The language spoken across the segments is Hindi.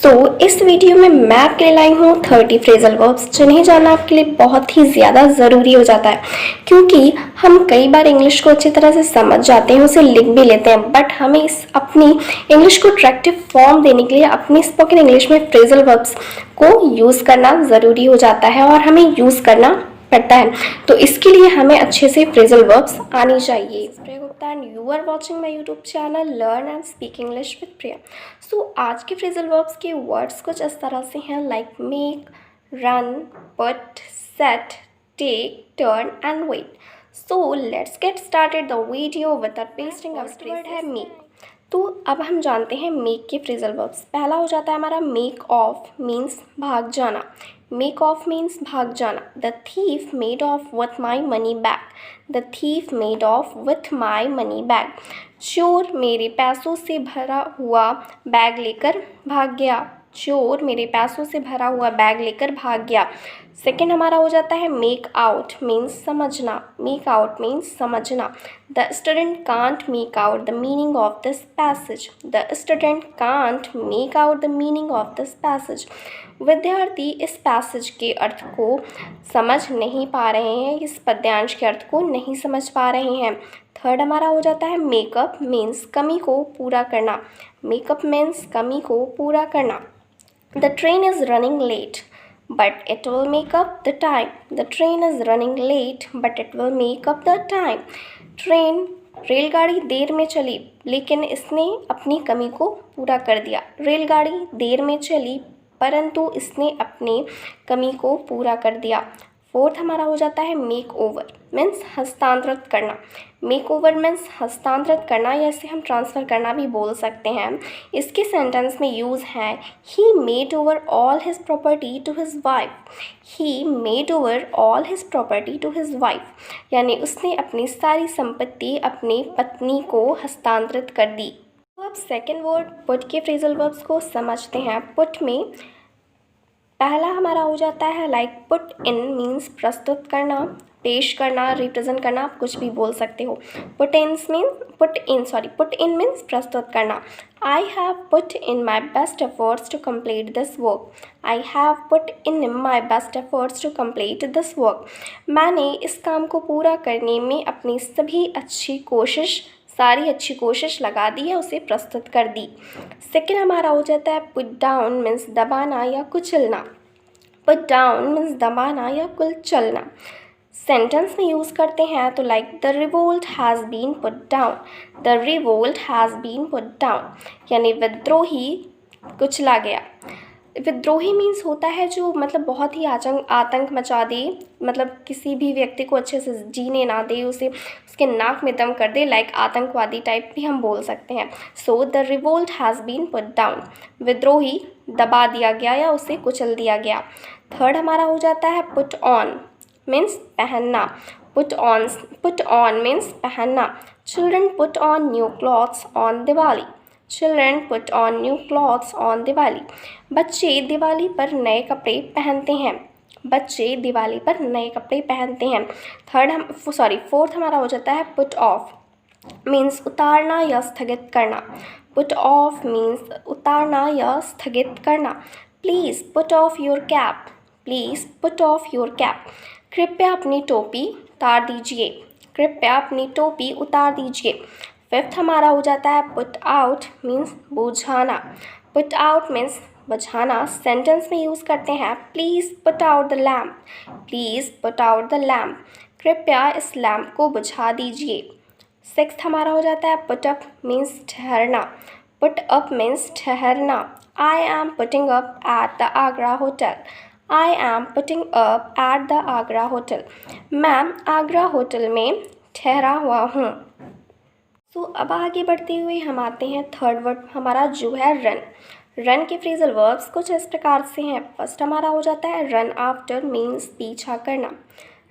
इस वीडियो में मैं आपके लिए लाई हूँ 30 फ्रेजल वर्ब्स जिन्हें जानना आपके लिए बहुत ही ज़्यादा ज़रूरी हो जाता है, क्योंकि हम कई बार इंग्लिश को अच्छी तरह से समझ जाते हैं, उसे लिख भी लेते हैं, बट हमें इस अपनी इंग्लिश को अट्रैक्टिव फॉर्म देने के लिए अपनी स्पोकन इंग्लिश में फ्रेजल वर्ब्स को यूज़ करना ज़रूरी हो जाता है और हमें यूज़ करना पड़ता है। तो इसके लिए हमें अच्छे से फ्रेजल वर्ब्स आनी चाहिए। And you are watching my YouTube channel learn and speak English with Priya. आज के फ्रेजल वर्ब्स के वर्ड्स कुछ इस तरह से हैं, like make, run, put, set, take, turn and wait. Let's get started the video with pasting word है मेक। तो अब हम जानते हैं मेक के फ्रेजल वर्ब्स। पहला हो जाता है हमारा मेक ऑफ, मीन्स भाग जाना। मेक ऑफ मीन्स भाग जाना। The thief made of with my money bag. The thief made of with my money bag. चोर मेरे पैसों से भरा हुआ बैग लेकर भाग गया। चोर मेरे पैसों से भरा हुआ बैग लेकर भाग गया। सेकेंड हमारा हो जाता है मेक आउट, मीन्स समझना। मेक आउट मीन्स समझना। The student can't make out the meaning of this passage. The student can't make out the meaning of this passage. विद्यार्थी इस पैसेज के अर्थ को समझ नहीं पा रहे हैं, इस पद्यांश के अर्थ को नहीं समझ पा रहे हैं। थर्ड हमारा हो जाता है मेकअप, मीन्स कमी को पूरा करना। मेकअप मीन्स कमी को पूरा करना। The train is running late but it will make up the time. The train is running late but it will make up the time. रेलगाड़ी देर में चली लेकिन इसने अपनी कमी को पूरा कर दिया। रेलगाड़ी देर में चली परंतु इसने अपनी कमी को पूरा कर दिया। फोर्थ हमारा हो जाता है मेक ओवर, मीन्स हस्तांतरित करना। मेक ओवर मीन्स हस्तांतरित करना, या इसे हम ट्रांसफ़र करना भी बोल सकते हैं। इसके सेंटेंस में यूज़ है he made over all his property to his wife. He made over all his property to his wife, यानी उसने अपनी सारी संपत्ति अपनी पत्नी को हस्तांतरित कर दी। तो अब सेकेंड वर्ड पुट के फ्रेजल वर्ब्स को समझते हैं। पुट में पहला हमारा हो जाता है लाइक पुट इन, मीन्स प्रस्तुत करना, पेश करना, रिप्रेजेंट करना, आप कुछ भी बोल सकते हो। पुट इन मीन्स प्रस्तुत करना। I have put in my best efforts to complete this work. I have put in my best efforts to complete this work. मैंने इस काम को पूरा करने में अपनी सारी अच्छी कोशिश लगा दी है, उसे प्रस्तुत कर दी। सेकेंड हमारा हो जाता है पुट डाउन, मीन्स दबाना या कुचलना। पुट डाउन मीन्स दबाना या कुचलना। सेंटेंस में यूज़ करते हैं तो like the revolt has been put down. The revolt has been put down, यानी विद्रोही कुचला गया। विद्रोही मीन्स होता है जो मतलब बहुत ही आतंक मचा दे, मतलब किसी भी व्यक्ति को अच्छे से जीने ना दे, उसे उसके नाक में दम कर दे, लाइक आतंकवादी टाइप भी हम बोल सकते हैं। So the revolt has been put down, विद्रोही दबा दिया गया या उसे कुचल दिया गया। थर्ड हमारा हो जाता है पुट ऑन, मीन्स पहनना। पुट ऑन मीन्स पहनना। Children put on new clothes on Diwali. Children put on new clothes on Diwali. बच्चे दिवाली पर नए कपड़े पहनते हैं। बच्चे दिवाली पर नए कपड़े पहनते हैं। फोर्थ हमारा हो जाता है पुट ऑफ, मीन्स उतारना या स्थगित करना। पुट ऑफ मीन्स उतारना या स्थगित करना। Please put off your cap. Please put off your cap. कृपया अपनी टोपी उतार दीजिए। कृपया अपनी टोपी उतार दीजिए। फिफ्थ हमारा हो जाता है पुट आउट, मीन्स बुझाना। पुट आउट मीन्स बुझाना। सेंटेंस में यूज़ करते हैं please put out the lamp. Please put out the lamp, कृपया इस लैम्प को बुझा दीजिए। सिक्स्थ हमारा हो जाता है पुट अप, मीन्स ठहरना। पुट अप मीन्स ठहरना। I am putting up at the Agra hotel. I am putting up at the Agra hotel, मैं आगरा होटल में ठहरा हुआ हूँ। अब आगे बढ़ते हुए हम आते हैं थर्ड वर्ड हमारा जो है रन। रन के फ्रेजल वर्ब्स कुछ इस प्रकार से हैं। फर्स्ट हमारा हो जाता है रन आफ्टर, मीन्स पीछा करना।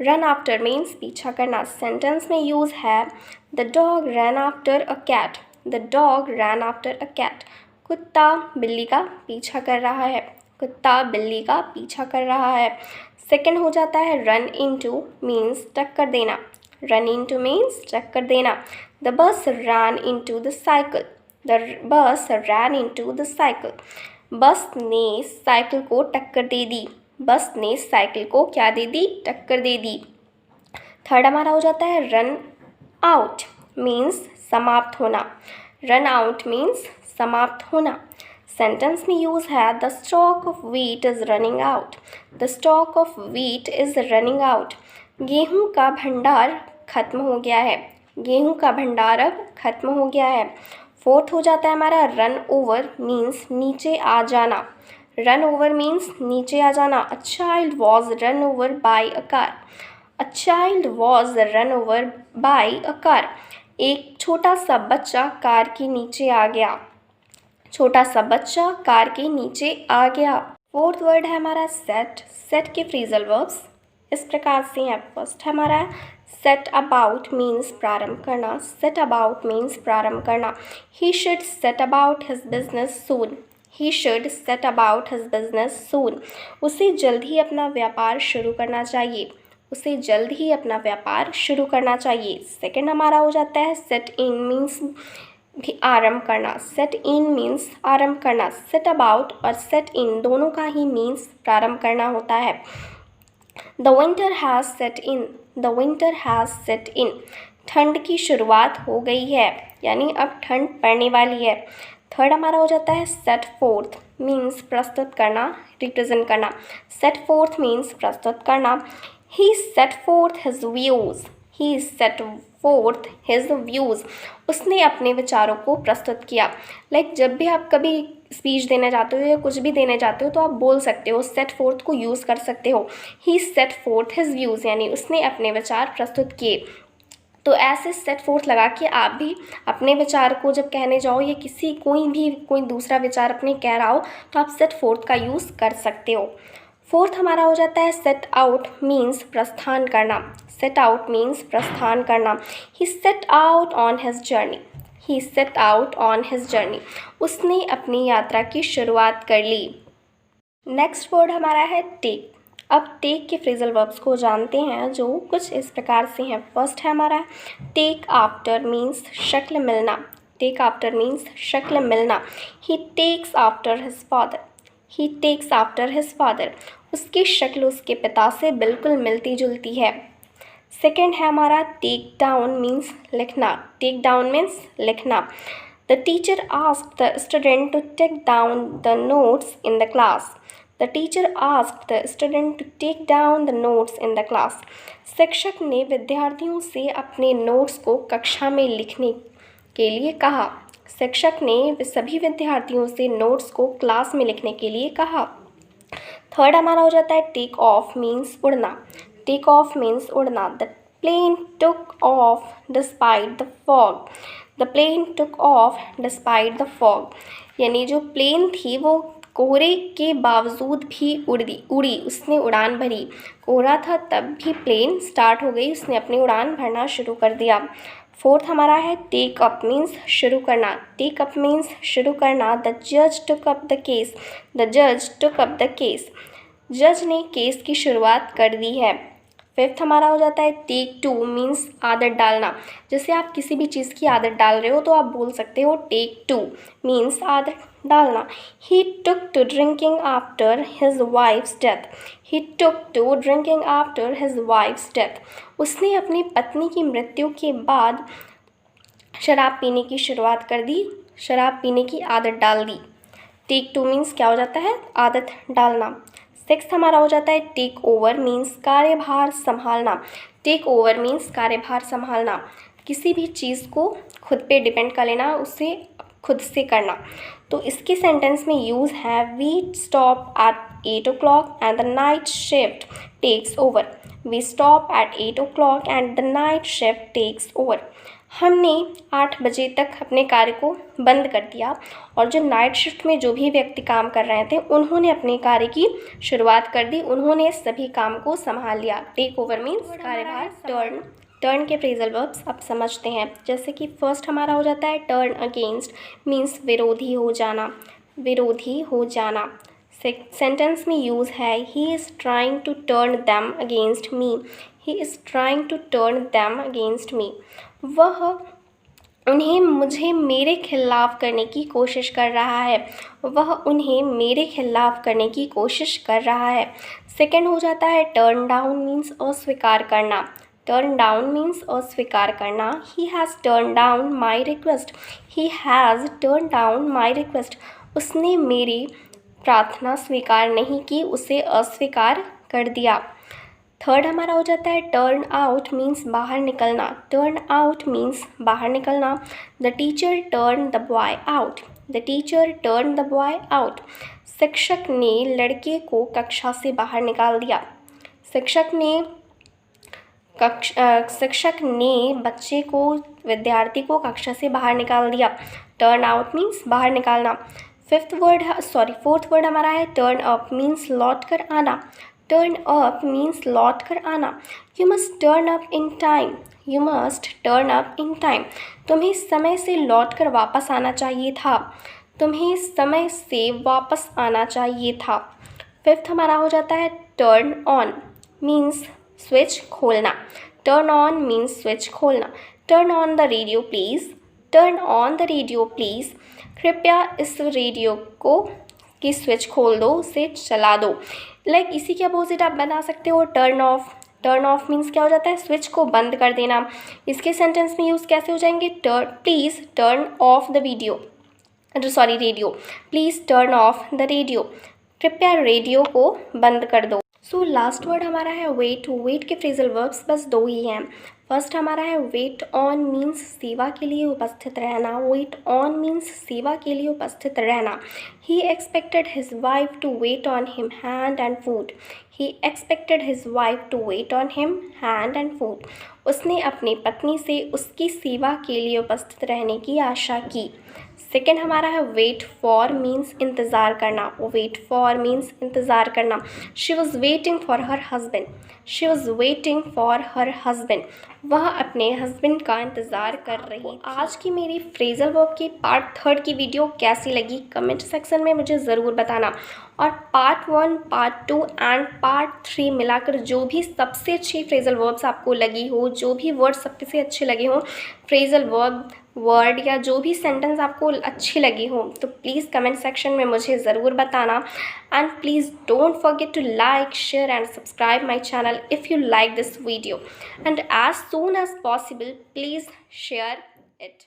रन आफ्टर मीन्स पीछा करना। सेंटेंस में यूज़ है the dog run after a cat. The dog run after a cat, कुत्ता बिल्ली का पीछा कर रहा है। कुत्ता बिल्ली का पीछा कर रहा है। सेकेंड हो जाता है रन इनटू, मीन्स टक्कर देना। रन इनटू मीन्स टक्कर देना। The bus ran into the cycle. The bus ran into the cycle. बस ने साइकिल को टक्कर दे दी। बस ने साइकिल को क्या दे दी? टक्कर दे दी। थर्ड हमारा हो जाता है रन आउट मीन्स समाप्त होना। रन आउट मीन्स समाप्त होना। सेंटेंस में यूज है the stock of wheat is running out. The stock of wheat is running out. गेहूं का भंडार खत्म हो गया है। गेहूं का भंडार अब खत्म हो गया है। फोर्थ हो जाता है हमारा रन ओवर मीन्स नीचे आ जाना। रन ओवर मीन्स नीचे आ जाना। A child was run over by a car. A child was run over by a car. एक छोटा सा बच्चा कार के नीचे आ गया। छोटा सा बच्चा कार के नीचे आ गया। फोर्थ वर्ड है हमारा सेट। सेट के फ्रेजल वर्ब्स इस प्रकार से हैं। फर्स्ट हमारा सेट अबाउट मीन्स प्रारंभ करना। सेट अबाउट मीन्स प्रारंभ करना। He should set about his business soon. He should set about his business soon. उसे जल्द ही अपना व्यापार शुरू करना चाहिए। उसे जल्द ही अपना व्यापार शुरू करना चाहिए। सेकंड हमारा हो जाता है सेट इन मीन्स भी आरंभ करना। सेट इन मीन्स आरंभ करना। सेट अबाउट और सेट इन दोनों का ही मीन्स प्रारंभ करना होता है। The winter has set in. The winter has set in. ठंड की शुरुआत हो गई है यानी अब ठंड पड़ने वाली है। थर्ड हमारा हो जाता है सेट फोर्थ मीन्स प्रस्तुत करना, रिप्रेजेंट करना। सेट फोर्थ मीन्स प्रस्तुत करना। He set fourth his views. He set fourth his views. उसने अपने विचारों को प्रस्तुत किया। जब भी आप कभी स्पीच देने जाते हो या कुछ भी देने जाते हो तो आप बोल सकते हो, सेट फोर्थ को यूज़ कर सकते हो। ही सेट फोर्थ हिज व्यूज़ यानी उसने अपने विचार प्रस्तुत किए। तो ऐसे सेट फोर्थ लगा के आप भी अपने विचार को जब कहने जाओ या कोई दूसरा विचार अपने कह रहा हो तो आप सेट फोर्थ का यूज़ कर सकते हो। फोर्थ हमारा हो जाता है सेट आउट मीन्स प्रस्थान करना। सेट आउट मीन्स प्रस्थान करना। He set out on his journey. He set out on his journey. उसने अपनी यात्रा की शुरुआत कर ली। नेक्स्ट वर्ड हमारा है टेक। अब टेक के फ्रेजल वर्ब्स को जानते हैं जो कुछ इस प्रकार से हैं। फर्स्ट है हमारा टेक आफ्टर मीन्स शक्ल मिलना। टेक आफ्टर मीन्स शक्ल मिलना। ही टेक्स आफ्टर हिज फादर। ही टेक्स आफ्टर हिज फादर। उसकी शक्ल उसके पिता से बिल्कुल मिलती जुलती है। सेकेंड है हमारा टेक डाउन मीन्स लिखना। टेक डाउन मीन्स लिखना। The teacher asked the student to take down the notes in the class. The teacher asked the student to take down the notes in the class. शिक्षक ने विद्यार्थियों से अपने नोट्स को कक्षा में लिखने के लिए कहा। शिक्षक ने सभी विद्यार्थियों से नोट्स को क्लास में लिखने के लिए कहा। थर्ड हमारा हो जाता है टेक ऑफ मीन्स उड़ना। टेक ऑफ मीन्स उड़ना। The plane took off despite the fog. The plane took off despite the fog यानी जो प्लेन थी वो कोहरे के बावजूद भी उड़ी। उसने उड़ान भरी। कोहरा था तब भी प्लेन स्टार्ट हो गई, उसने अपनी उड़ान भरना शुरू कर दिया। फोर्थ हमारा है टेक अप मीन्स शुरू करना। टेक अप मीन्स शुरू करना। द जज took up the case. The जज टुक अप द केस। जज ने केस की शुरुआत कर दी है। फिफ्थ हमारा हो जाता है टेक टू मीन्स आदत डालना। जैसे आप किसी भी चीज़ की आदत डाल रहे हो तो आप बोल सकते हो टेक टू मीन्स आदत डालना। He took to drinking after his wife's death. He took to drinking after his wife's death. उसने अपनी पत्नी की मृत्यु के बाद शराब पीने की शुरुआत कर दी, शराब पीने की आदत डाल दी। टेक टू मीन्स क्या हो जाता है? आदत डालना। सिक्स्थ हमारा हो जाता है टेक ओवर मीन्स कार्यभार संभालना। टेक ओवर मीन्स कार्यभार संभालना। किसी भी चीज़ को खुद पे डिपेंड कर लेना, उसे खुद से करना। तो इसके सेंटेंस में यूज़ है we stop at 8 o'clock and the night shift takes over. We stop at 8 o'clock and the night shift takes over. हमने 8 बजे तक अपने कार्य को बंद कर दिया और जो नाइट शिफ्ट में जो भी व्यक्ति काम कर रहे थे उन्होंने अपने कार्य की शुरुआत कर दी, उन्होंने सभी काम को संभाल लिया। टेक ओवर मीन्स कार्यभार। टर्न। टर्न के फ्रेजल वर्ब्स अब समझते हैं। जैसे कि फर्स्ट हमारा हो जाता है टर्न अगेंस्ट मीन्स विरोधी हो जाना। विरोधी हो जाना। सेंटेंस में यूज़ है he is trying to turn them against me. He is trying to turn them against me. वह उन्हें मुझे मेरे खिलाफ करने की कोशिश कर रहा है, वह उन्हें मेरे खिलाफ करने की कोशिश कर रहा है। सेकंड हो जाता है टर्न डाउन मीन्स अस्वीकार करना। टर्न डाउन मीन्स अस्वीकार करना। He has turn down my request. He has turn down my request. उसने मेरी प्रार्थना स्वीकार नहीं की, उसे अस्वीकार कर दिया। थर्ड हमारा हो जाता है टर्न आउट मीन्स बाहर निकलना। टर्न आउट मीन्स बाहर निकलना। The teacher turn the boy out. The teacher turn the boy out. शिक्षक ने लड़के को कक्षा से बाहर निकाल दिया। शिक्षक ने बच्चे को, विद्यार्थी को कक्षा से बाहर निकाल दिया। टर्न आउट मीन्स बाहर निकालना। फोर्थ वर्ड हमारा है टर्न अप मीन्स लौट कर आना। टर्न अप मीन्स लौट कर आना। You must turn up in time. You must turn up in time. तुम्हें समय से लौट कर वापस आना चाहिए था। तुम्हें समय से वापस आना चाहिए था। फिफ्थ हमारा हो जाता है टर्न ऑन मीन्स स्विच खोलना। टर्न ऑन मीन्स स्विच खोलना। Turn on the radio please. Turn on the radio please. कृपया इस रेडियो की स्विच खोल दो, उसे चला दो। इसी के अपोजिट आप बना सकते हो turn off. Turn off means क्या हो जाता है, स्विच को बंद कर देना। इसके सेंटेंस में यूज़ कैसे हो जाएंगे, please turn off the radio. Please turn off the radio. कृपया रेडियो को बंद कर दो। सो लास्ट वर्ड हमारा है वेट। वेट के फ्रेजल वर्ब्स बस 2 ही हैं। फर्स्ट हमारा है वेट ऑन मीन्स सेवा के लिए उपस्थित रहना। वेट ऑन मीन्स सेवा के लिए उपस्थित रहना। He expected his wife to wait on him hand and foot. He expected his wife to wait on him hand and foot. उसने अपनी पत्नी से उसकी सेवा के लिए उपस्थित रहने की आशा की। सेकेंड हमारा है वेट फॉर मीन्स इंतज़ार करना। वेट फॉर मीन्स इंतज़ार करना। She was waiting for her husband. She was waiting for her husband. वह अपने हस्बैंड का इंतज़ार कर रही थी। आज की मेरी फ्रेजल वर्ब की पार्ट 3 की वीडियो कैसी लगी कमेंट सेक्शन में मुझे ज़रूर बताना। और पार्ट 1, पार्ट 2 एंड पार्ट 3 मिलाकर जो भी सबसे अच्छी फ्रेजल वर्ब्स आपको लगी हो, जो भी वर्ड सबसे अच्छे लगे हों, फ्रेजल वर्ड या जो भी सेंटेंस आपको अच्छी लगी हो, तो प्लीज़ कमेंट सेक्शन में मुझे ज़रूर बताना। And please don't forget to like, share and subscribe my channel if you like this video, and as soon as possible please share it.